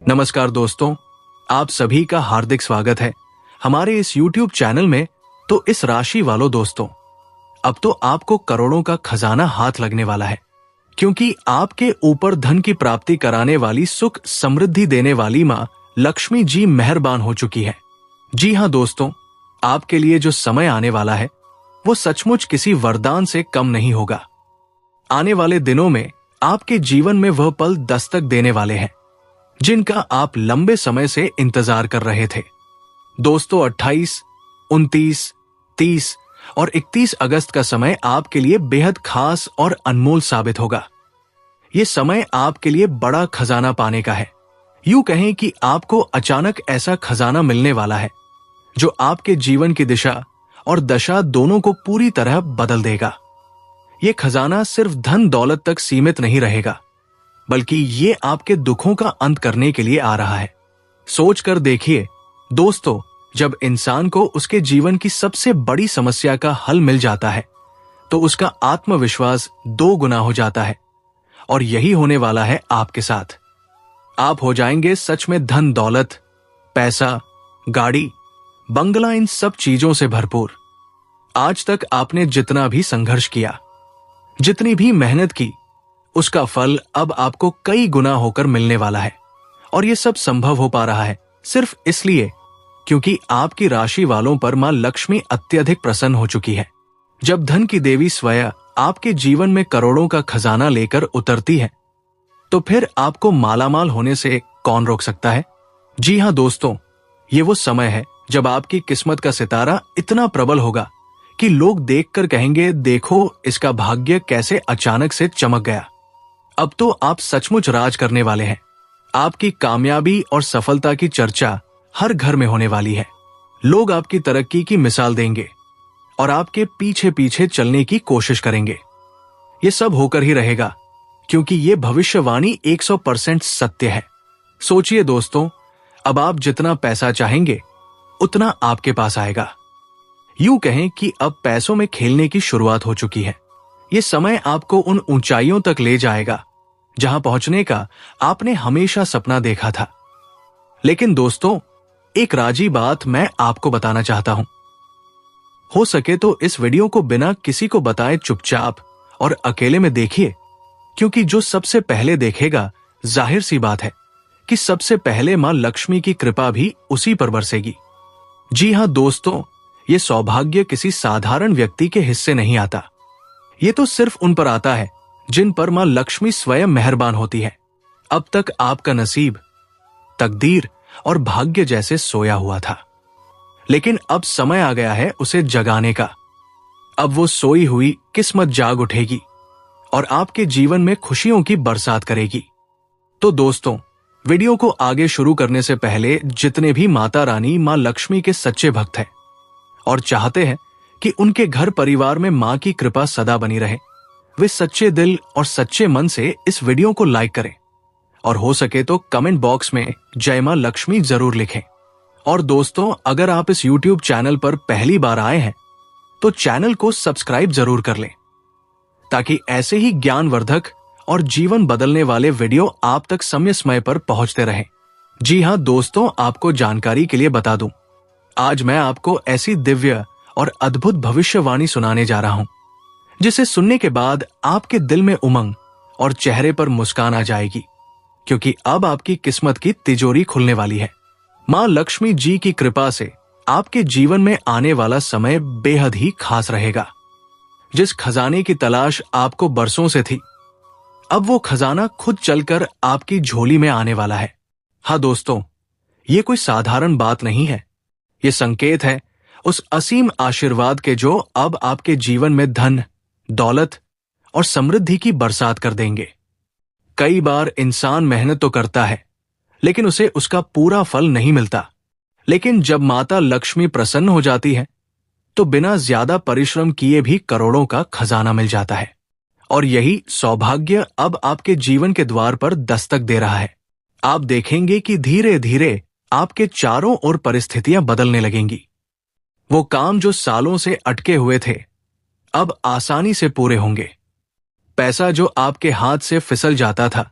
नमस्कार दोस्तों, आप सभी का हार्दिक स्वागत है हमारे इस YouTube चैनल में। तो इस राशि वालों दोस्तों, अब तो आपको करोड़ों का खजाना हाथ लगने वाला है, क्योंकि आपके ऊपर धन की प्राप्ति कराने वाली, सुख समृद्धि देने वाली मां लक्ष्मी जी मेहरबान हो चुकी है। जी हां दोस्तों, आपके लिए जो समय आने वाला है वो सचमुच किसी वरदान से कम नहीं होगा। आने वाले दिनों में आपके जीवन में वह पल दस्तक देने वाले हैं जिनका आप लंबे समय से इंतजार कर रहे थे। दोस्तों, 28, 29, 30 और 31 अगस्त का समय आपके लिए बेहद खास और अनमोल साबित होगा। ये समय आपके लिए बड़ा खजाना पाने का है। यूं कहें कि आपको अचानक ऐसा खजाना मिलने वाला है जो आपके जीवन की दिशा और दशा दोनों को पूरी तरह बदल देगा। ये खजाना सिर्फ धन दौलत तक सीमित नहीं रहेगा, बल्कि ये आपके दुखों का अंत करने के लिए आ रहा है। सोच कर देखिए दोस्तों, जब इंसान को उसके जीवन की सबसे बड़ी समस्या का हल मिल जाता है तो उसका आत्मविश्वास 2 गुना हो जाता है। और यही होने वाला है आपके साथ। आप हो जाएंगे सच में धन दौलत, पैसा, गाड़ी, बंगला, इन सब चीजों से भरपूर। आज तक आपने जितना भी संघर्ष किया, जितनी भी मेहनत की, उसका फल अब आपको कई गुना होकर मिलने वाला है। और यह सब संभव हो पा रहा है सिर्फ इसलिए क्योंकि आपकी राशि वालों पर मां लक्ष्मी अत्यधिक प्रसन्न हो चुकी है। जब धन की देवी स्वयं आपके जीवन में करोड़ों का खजाना लेकर उतरती है तो फिर आपको मालामाल होने से कौन रोक सकता है। जी हां दोस्तों, ये वो समय है जब आपकी किस्मत का सितारा इतना प्रबल होगा कि लोग देखकर कहेंगे, देखो इसका भाग्य कैसे अचानक से चमक गया। अब तो आप सचमुच राज करने वाले हैं। आपकी कामयाबी और सफलता की चर्चा हर घर में होने वाली है। लोग आपकी तरक्की की मिसाल देंगे और आपके पीछे पीछे चलने की कोशिश करेंगे। ये सब होकर ही रहेगा, क्योंकि ये भविष्यवाणी 100% सत्य है। सोचिए दोस्तों, अब आप जितना पैसा चाहेंगे उतना आपके पास आएगा। यूं कहें कि अब पैसों में खेलने की शुरुआत हो चुकी है। ये समय आपको उन ऊंचाइयों तक ले जाएगा जहां पहुंचने का आपने हमेशा सपना देखा था। लेकिन दोस्तों, एक राजी बात मैं आपको बताना चाहता हूं। हो सके तो इस वीडियो को बिना किसी को बताए चुपचाप और अकेले में देखिए, क्योंकि जो सबसे पहले देखेगा, जाहिर सी बात है कि सबसे पहले मां लक्ष्मी की कृपा भी उसी पर बरसेगी। जी हां दोस्तों, ये सौभाग्य किसी साधारण व्यक्ति के हिस्से नहीं आता। ये तो सिर्फ उन पर आता है जिन पर मां लक्ष्मी स्वयं मेहरबान होती है। अब तक आपका नसीब, तकदीर और भाग्य जैसे सोया हुआ था, लेकिन अब समय आ गया है उसे जगाने का। अब वो सोई हुई किस्मत जाग उठेगी और आपके जीवन में खुशियों की बरसात करेगी। तो दोस्तों, वीडियो को आगे शुरू करने से पहले जितने भी माता रानी मां लक्ष्मी के सच्चे भक्त हैं और चाहते हैं कि उनके घर परिवार में मां की कृपा सदा बनी रहे, वे सच्चे दिल और सच्चे मन से इस वीडियो को लाइक करें और हो सके तो कमेंट बॉक्स में जय मां लक्ष्मी जरूर लिखें। और दोस्तों, अगर आप इस YouTube चैनल पर पहली बार आए हैं तो चैनल को सब्सक्राइब जरूर कर लें, ताकि ऐसे ही ज्ञानवर्धक और जीवन बदलने वाले वीडियो आप तक समय समय पर पहुंचते रहें। जी हां दोस्तों, आपको जानकारी के लिए बता दूं, आज मैं आपको ऐसी दिव्य और अद्भुत भविष्यवाणी सुनाने जा रहा हूं जिसे सुनने के बाद आपके दिल में उमंग और चेहरे पर मुस्कान आ जाएगी, क्योंकि अब आपकी किस्मत की तिजोरी खुलने वाली है। मां लक्ष्मी जी की कृपा से आपके जीवन में आने वाला समय बेहद ही खास रहेगा। जिस खजाने की तलाश आपको बरसों से थी, अब वो खजाना खुद चलकर आपकी झोली में आने वाला है। हाँ दोस्तों, ये कोई साधारण बात नहीं है। ये संकेत है उस असीम आशीर्वाद के जो अब आपके जीवन में धन, दौलत और समृद्धि की बरसात कर देंगे। कई बार इंसान मेहनत तो करता है, लेकिन उसे उसका पूरा फल नहीं मिलता। लेकिन जब माता लक्ष्मी प्रसन्न हो जाती है तो बिना ज्यादा परिश्रम किए भी करोड़ों का खजाना मिल जाता है। और यही सौभाग्य अब आपके जीवन के द्वार पर दस्तक दे रहा है। आप देखेंगे कि धीरे धीरे आपके चारों ओर परिस्थितियां बदलने लगेंगी। वो काम जो सालों से अटके हुए थे, अब आसानी से पूरे होंगे। पैसा जो आपके हाथ से फिसल जाता था,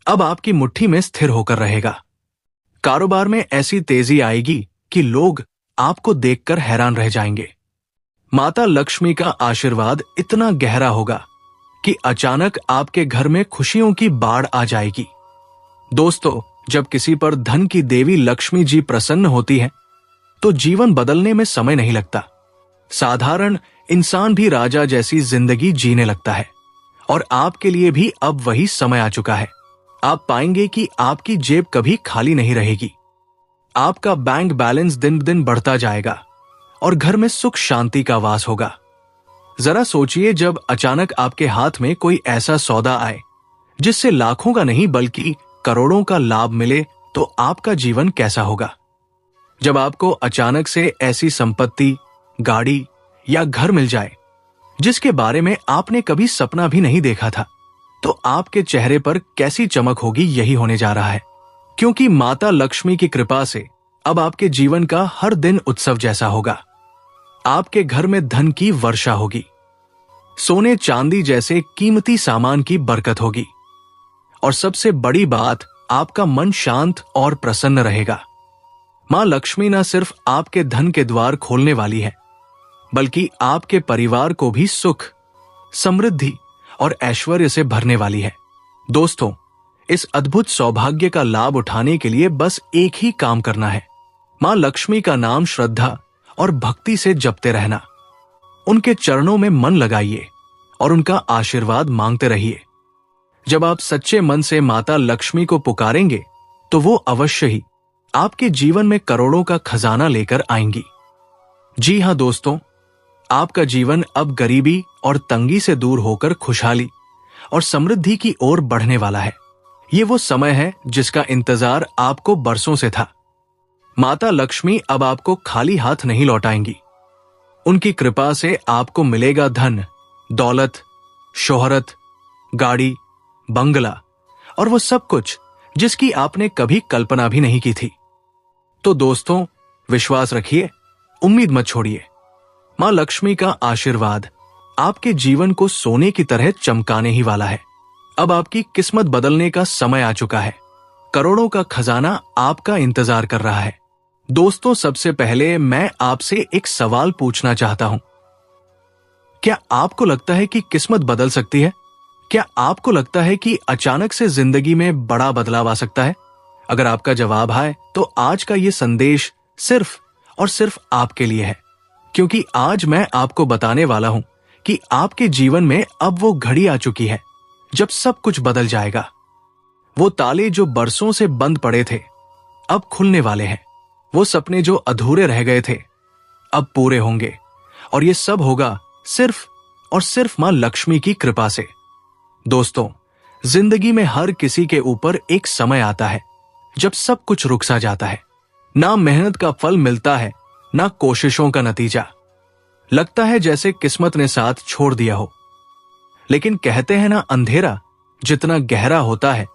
अब आपकी मुट्ठी में स्थिर होकर रहेगा। कारोबार में ऐसी तेजी आएगी कि लोग आपको देखकर हैरान रह जाएंगे। माता लक्ष्मी का आशीर्वाद इतना गहरा होगा कि अचानक आपके घर में खुशियों की बाढ़ आ जाएगी। दोस्तों, जब किसी पर धन की देवी लक्ष्मी जी प्रसन्न होती है तो जीवन बदलने में समय नहीं लगता। साधारण इंसान भी राजा जैसी जिंदगी जीने लगता है। और आपके लिए भी अब वही समय आ चुका है। आप पाएंगे कि आपकी जेब कभी खाली नहीं रहेगी। आपका बैंक बैलेंस दिन दिन बढ़ता जाएगा और घर में सुख शांति का वास होगा। जरा सोचिए, जब अचानक आपके हाथ में कोई ऐसा सौदा आए जिससे लाखों का नहीं बल्कि करोड़ों का लाभ मिले, तो आपका जीवन कैसा होगा। जब आपको अचानक से ऐसी संपत्ति, गाड़ी या घर मिल जाए जिसके बारे में आपने कभी सपना भी नहीं देखा था, तो आपके चेहरे पर कैसी चमक होगी, यही होने जा रहा है। क्योंकि माता लक्ष्मी की कृपा से अब आपके जीवन का हर दिन उत्सव जैसा होगा। आपके घर में धन की वर्षा होगी, सोने चांदी जैसे कीमती सामान की बरकत होगी, और सबसे बड़ी बात, आपका मन शांत और प्रसन्न रहेगा। मां लक्ष्मी न सिर्फ आपके धन के द्वार खोलने वाली है, बल्कि आपके परिवार को भी सुख, समृद्धि और ऐश्वर्य से भरने वाली है। दोस्तों, इस अद्भुत सौभाग्य का लाभ उठाने के लिए बस एक ही काम करना है। मां लक्ष्मी का नाम श्रद्धा और भक्ति से जपते रहना। उनके चरणों में मन लगाइए और उनका आशीर्वाद मांगते रहिए। जब आप सच्चे मन से माता लक्ष्मी को पुकारेंगे तो वो अवश्य ही आपके जीवन में करोड़ों का खजाना लेकर आएंगी। जी हां दोस्तों, आपका जीवन अब गरीबी और तंगी से दूर होकर खुशहाली और समृद्धि की ओर बढ़ने वाला है। ये वो समय है जिसका इंतजार आपको बरसों से था। माता लक्ष्मी अब आपको खाली हाथ नहीं लौटाएंगी। उनकी कृपा से आपको मिलेगा धन, दौलत, शोहरत, गाड़ी, बंगला और वो सब कुछ जिसकी आपने कभी कल्पना भी नहीं की थी। तो दोस्तों, विश्वास रखिए, उम्मीद मत छोड़िए। मां लक्ष्मी का आशीर्वाद आपके जीवन को सोने की तरह चमकाने ही वाला है। अब आपकी किस्मत बदलने का समय आ चुका है। करोड़ों का खजाना आपका इंतजार कर रहा है। दोस्तों, सबसे पहले मैं आपसे एक सवाल पूछना चाहता हूं। क्या आपको लगता है कि किस्मत बदल सकती है? क्या आपको लगता है कि अचानक से जिंदगी में बड़ा बदलाव आ सकता है? अगर आपका जवाब है तो आज का ये संदेश सिर्फ और सिर्फ आपके लिए है, क्योंकि आज मैं आपको बताने वाला हूं कि आपके जीवन में अब वो घड़ी आ चुकी है जब सब कुछ बदल जाएगा। वो ताले जो बरसों से बंद पड़े थे अब खुलने वाले हैं। वो सपने जो अधूरे रह गए थे अब पूरे होंगे, और ये सब होगा सिर्फ और सिर्फ मां लक्ष्मी की कृपा से। दोस्तों, जिंदगी में हर किसी के ऊपर एक समय आता है जब सब कुछ रुक सा जाता है। ना मेहनत का फल मिलता है, ना कोशिशों का नतीजा। लगता है जैसे किस्मत ने साथ छोड़ दिया हो। लेकिन कहते हैं ना, अंधेरा जितना गहरा होता है,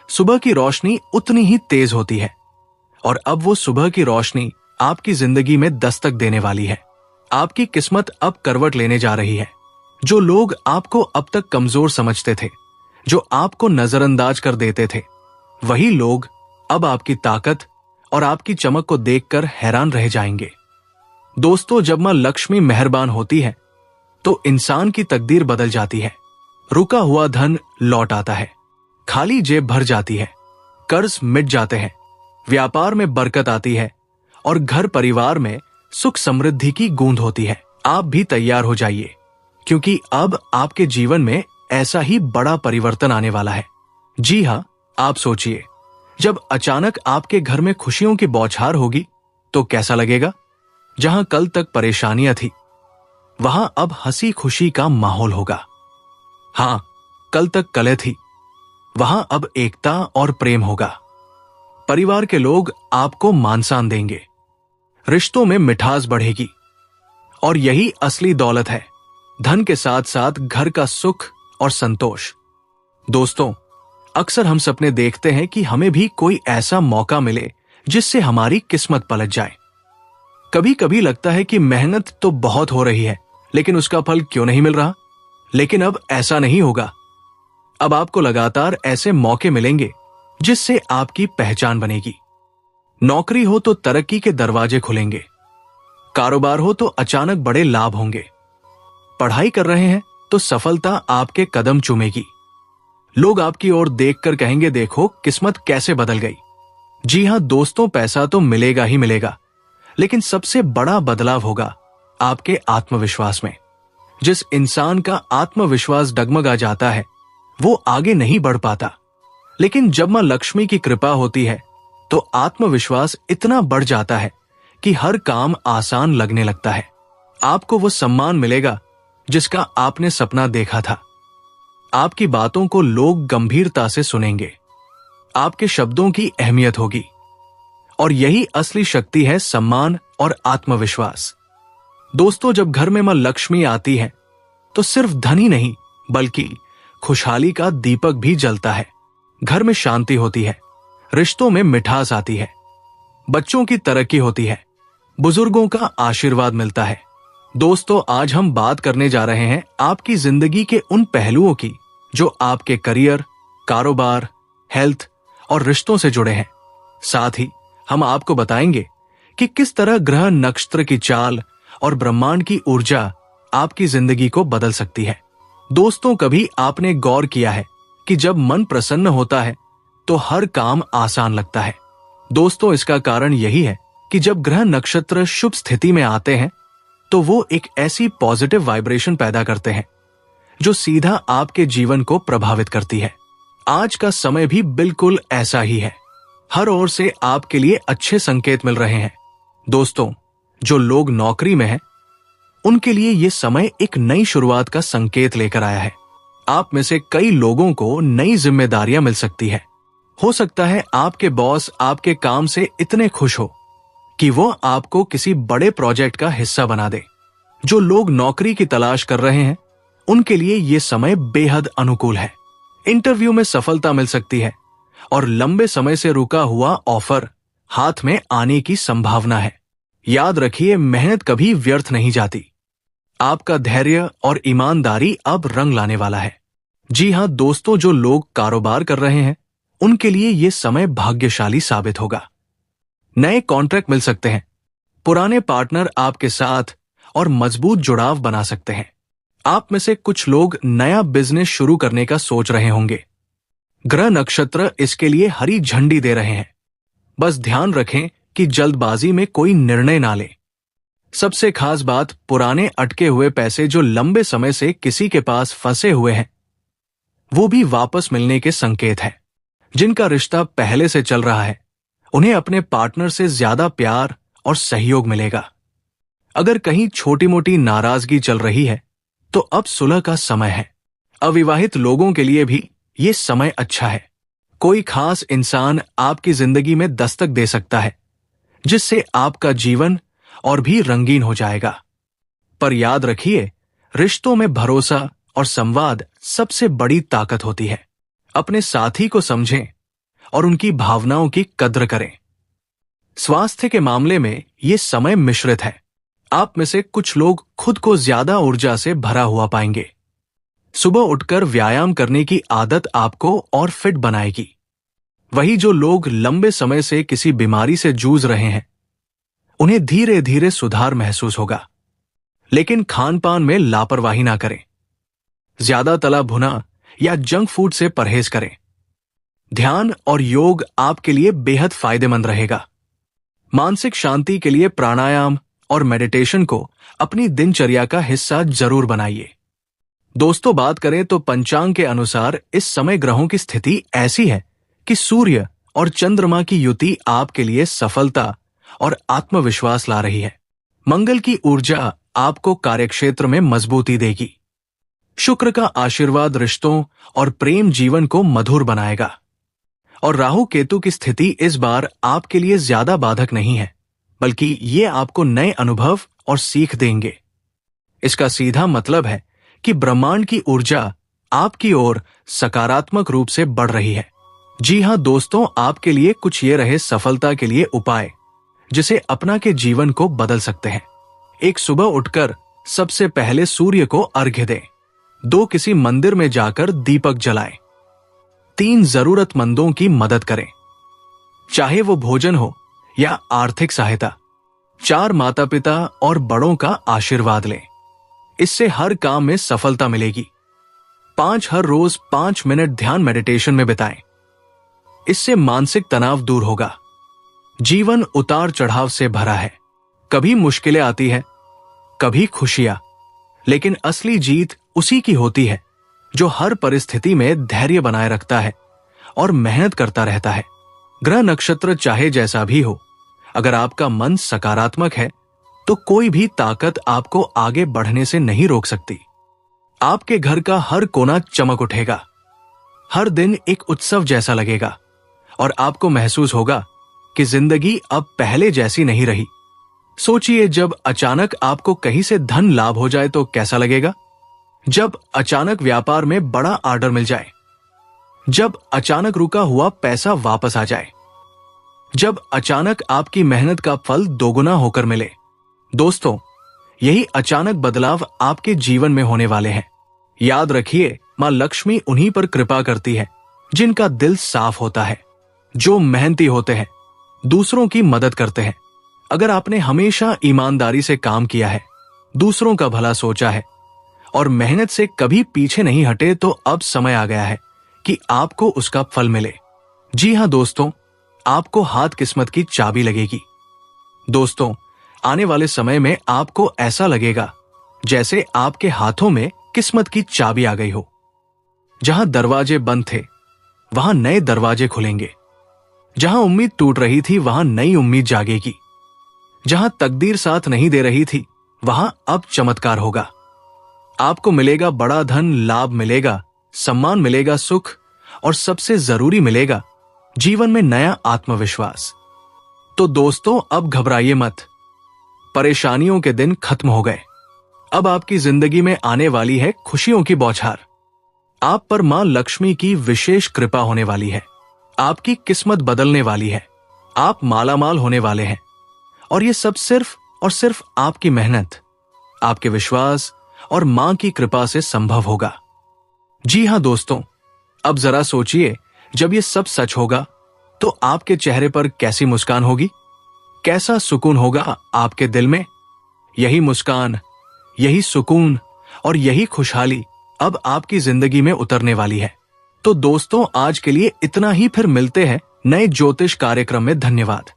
सुबह की रोशनी उतनी ही तेज होती है। और अब वो सुबह की रोशनी आपकी जिंदगी में दस्तक देने वाली है। आपकी किस्मत अब करवट लेने जा रही है। जो लोग आपको अब तक कमजोर समझते थे, जो आपको नजरअंदाज कर देते थे, वही लोग अब आपकी ताकत और आपकी चमक को देखकर हैरान रह जाएंगे। दोस्तों, जब मां लक्ष्मी मेहरबान होती है तो इंसान की तकदीर बदल जाती है। रुका हुआ धन लौट आता है, खाली जेब भर जाती है, कर्ज मिट जाते हैं, व्यापार में बरकत आती है और घर परिवार में सुख समृद्धि की गूंज होती है। आप भी तैयार हो जाइए, क्योंकि अब आपके जीवन में ऐसा ही बड़ा परिवर्तन आने वाला है। जी हां, आप सोचिए, जब अचानक आपके घर में खुशियों की बौछार होगी तो कैसा लगेगा? जहां कल तक परेशानियां थी, वहां अब हंसी खुशी का माहौल होगा। हां, कल तक कलह थी, वहां अब एकता और प्रेम होगा। परिवार के लोग आपको मान-सम्मान देंगे, रिश्तों में मिठास बढ़ेगी, और यही असली दौलत है, धन के साथ साथ घर का सुख और संतोष। दोस्तों, अक्सर हम सपने देखते हैं कि हमें भी कोई ऐसा मौका मिले जिससे हमारी किस्मत पलट जाए। कभी कभी लगता है कि मेहनत तो बहुत हो रही है, लेकिन उसका फल क्यों नहीं मिल रहा? लेकिन अब ऐसा नहीं होगा। अब आपको लगातार ऐसे मौके मिलेंगे जिससे आपकी पहचान बनेगी। नौकरी हो तो तरक्की के दरवाजे खुलेंगे, कारोबार हो तो अचानक बड़े लाभ होंगे, पढ़ाई कर रहे हैं तो सफलता आपके कदम चूमेगी। लोग आपकी ओर देखकर कहेंगे, देखो किस्मत कैसे बदल गई। जी हां दोस्तों, पैसा तो मिलेगा ही मिलेगा, लेकिन सबसे बड़ा बदलाव होगा आपके आत्मविश्वास में। जिस इंसान का आत्मविश्वास डगमगा जाता है वो आगे नहीं बढ़ पाता, लेकिन जब मां लक्ष्मी की कृपा होती है तो आत्मविश्वास इतना बढ़ जाता है कि हर काम आसान लगने लगता है। आपको वो सम्मान मिलेगा जिसका आपने सपना देखा था। आपकी बातों को लोग गंभीरता से सुनेंगे, आपके शब्दों की अहमियत होगी, और यही असली शक्ति है, सम्मान और आत्मविश्वास। दोस्तों, जब घर में मां लक्ष्मी आती है तो सिर्फ धन ही नहीं बल्कि खुशहाली का दीपक भी जलता है। घर में शांति होती है, रिश्तों में मिठास आती है, बच्चों की तरक्की होती है, बुजुर्गों का आशीर्वाद मिलता है। दोस्तों, आज हम बात करने जा रहे हैं आपकी जिंदगी के उन पहलुओं की जो आपके करियर, कारोबार, हेल्थ और रिश्तों से जुड़े हैं। साथ ही हम आपको बताएंगे कि किस तरह ग्रह, नक्षत्र की चाल और ब्रह्मांड की ऊर्जा आपकी जिंदगी को बदल सकती है। दोस्तों, कभी आपने गौर किया है कि जब मन प्रसन्न होता है तो हर काम आसान लगता है? दोस्तों, इसका कारण यही है कि जब ग्रह नक्षत्र शुभ स्थिति में आते हैं तो वो एक ऐसी पॉजिटिव वाइब्रेशन पैदा करते हैं जो सीधा आपके जीवन को प्रभावित करती है। आज का समय भी बिल्कुल ऐसा ही है। हर ओर से आपके लिए अच्छे संकेत मिल रहे हैं। दोस्तों, जो लोग नौकरी में हैं उनके लिए यह समय एक नई शुरुआत का संकेत लेकर आया है। आप में से कई लोगों को नई जिम्मेदारियां मिल सकती है। हो सकता है आपके बॉस आपके काम से इतने खुश हो कि वो आपको किसी बड़े प्रोजेक्ट का हिस्सा बना दे। जो लोग नौकरी की तलाश कर रहे हैं उनके लिए यह समय बेहद अनुकूल है। इंटरव्यू में सफलता मिल सकती है और लंबे समय से रुका हुआ ऑफर हाथ में आने की संभावना है। याद रखिए, मेहनत कभी व्यर्थ नहीं जाती। आपका धैर्य और ईमानदारी अब रंग लाने वाला है। जी हां दोस्तों, जो लोग कारोबार कर रहे हैं उनके लिए यह समय भाग्यशाली साबित होगा। नए कॉन्ट्रैक्ट मिल सकते हैं, पुराने पार्टनर आपके साथ और मजबूत जुड़ाव बना सकते हैं। आप में से कुछ लोग नया बिजनेस शुरू करने का सोच रहे होंगे। ग्रह नक्षत्र इसके लिए हरी झंडी दे रहे हैं। बस ध्यान रखें कि जल्दबाजी में कोई निर्णय ना लें। सबसे खास बात, पुराने अटके हुए पैसे जो लंबे समय से किसी के पास फंसे हुए हैं वो भी वापस मिलने के संकेत हैं। जिनका रिश्ता पहले से चल रहा है उन्हें अपने पार्टनर से ज्यादा प्यार और सहयोग मिलेगा। अगर कहीं छोटी मोटी नाराजगी चल रही है तो अब सुलह का समय है। अविवाहित लोगों के लिए भी ये समय अच्छा है। कोई खास इंसान आपकी जिंदगी में दस्तक दे सकता है जिससे आपका जीवन और भी रंगीन हो जाएगा। पर याद रखिए, रिश्तों में भरोसा और संवाद सबसे बड़ी ताकत होती है। अपने साथी को समझें और उनकी भावनाओं की कद्र करें। स्वास्थ्य के मामले में यह समय मिश्रित है। आप में से कुछ लोग खुद को ज्यादा ऊर्जा से भरा हुआ पाएंगे। सुबह उठकर व्यायाम करने की आदत आपको और फिट बनाएगी। वही जो लोग लंबे समय से किसी बीमारी से जूझ रहे हैं उन्हें धीरे धीरे सुधार महसूस होगा। लेकिन खान पान में लापरवाही ना करें। ज्यादा तला भुना या जंक फूड से परहेज करें। ध्यान और योग आपके लिए बेहद फायदेमंद रहेगा। मानसिक शांति के लिए प्राणायाम और मेडिटेशन को अपनी दिनचर्या का हिस्सा जरूर बनाइए। दोस्तों, बात करें तो पंचांग के अनुसार इस समय ग्रहों की स्थिति ऐसी है कि सूर्य और चंद्रमा की युति आपके लिए सफलता और आत्मविश्वास ला रही है। मंगल की ऊर्जा आपको कार्यक्षेत्र में मजबूती देगी। शुक्र का आशीर्वाद रिश्तों और प्रेम जीवन को मधुर बनाएगा। और राहु केतु की स्थिति इस बार आपके लिए ज्यादा बाधक नहीं है, बल्कि ये आपको नए अनुभव और सीख देंगे। इसका सीधा मतलब है कि ब्रह्मांड की ऊर्जा आपकी ओर सकारात्मक रूप से बढ़ रही है। जी हां दोस्तों, आपके लिए कुछ ये रहे सफलता के लिए उपाय जिसे अपना के जीवन को बदल सकते हैं। एक, सुबह उठकर सबसे पहले सूर्य को अर्घ्य दें। 2, किसी मंदिर में जाकर दीपक जलाएं। 3, जरूरतमंदों की मदद करें, चाहे वो भोजन हो या आर्थिक सहायता। 4 माता पिता और बड़ों का आशीर्वाद लें, इससे हर काम में सफलता मिलेगी। 5 हर रोज 5 मिनट ध्यान मेडिटेशन में बिताएं, इससे मानसिक तनाव दूर होगा। जीवन उतार चढ़ाव से भरा है, कभी मुश्किलें आती है, कभी खुशियां, लेकिन असली जीत उसी की होती है जो हर परिस्थिति में धैर्य बनाए रखता है और मेहनत करता रहता है। ग्रह नक्षत्र चाहे जैसा भी हो, अगर आपका मन सकारात्मक है तो कोई भी ताकत आपको आगे बढ़ने से नहीं रोक सकती। आपके घर का हर कोना चमक उठेगा, हर दिन एक उत्सव जैसा लगेगा और आपको महसूस होगा कि जिंदगी अब पहले जैसी नहीं रही। सोचिए, जब अचानक आपको कहीं से धन लाभ हो जाए तो कैसा लगेगा? जब अचानक व्यापार में बड़ा ऑर्डर मिल जाए, जब अचानक रुका हुआ पैसा वापस आ जाए, जब अचानक आपकी मेहनत का फल दोगुना होकर मिले। दोस्तों, यही अचानक बदलाव आपके जीवन में होने वाले हैं। याद रखिए, मां लक्ष्मी उन्हीं पर कृपा करती है जिनका दिल साफ होता है, जो मेहनती होते हैं, दूसरों की मदद करते हैं। अगर आपने हमेशा ईमानदारी से काम किया है, दूसरों का भला सोचा है और मेहनत से कभी पीछे नहीं हटे, तो अब समय आ गया है कि आपको उसका फल मिले। जी हां दोस्तों, आपको हाथ किस्मत की चाबी लगेगी। दोस्तों, आने वाले समय में आपको ऐसा लगेगा जैसे आपके हाथों में किस्मत की चाबी आ गई हो। जहां दरवाजे बंद थे वहां नए दरवाजे खुलेंगे, जहां उम्मीद टूट रही थी वहां नई उम्मीद जागेगी, जहां तकदीर साथ नहीं दे रही थी वहां अब चमत्कार होगा। आपको मिलेगा बड़ा धन, लाभ मिलेगा, सम्मान मिलेगा, सुख और सबसे जरूरी मिलेगा जीवन में नया आत्मविश्वास। तो दोस्तों, अब घबराइए मत, परेशानियों के दिन खत्म हो गए। अब आपकी जिंदगी में आने वाली है खुशियों की बौछार। आप पर मां लक्ष्मी की विशेष कृपा होने वाली है, आपकी किस्मत बदलने वाली है, आप मालामाल होने वाले हैं और ये सब सिर्फ और सिर्फ आपकी मेहनत, आपके विश्वास और मां की कृपा से संभव होगा। जी हां दोस्तों, अब जरा सोचिए, जब ये सब सच होगा तो आपके चेहरे पर कैसी मुस्कान होगी, कैसा सुकून होगा आपके दिल में। यही मुस्कान, यही सुकून और यही खुशहाली अब आपकी जिंदगी में उतरने वाली है। तो दोस्तों, आज के लिए इतना ही, फिर मिलते हैं नए ज्योतिष कार्यक्रम में। धन्यवाद।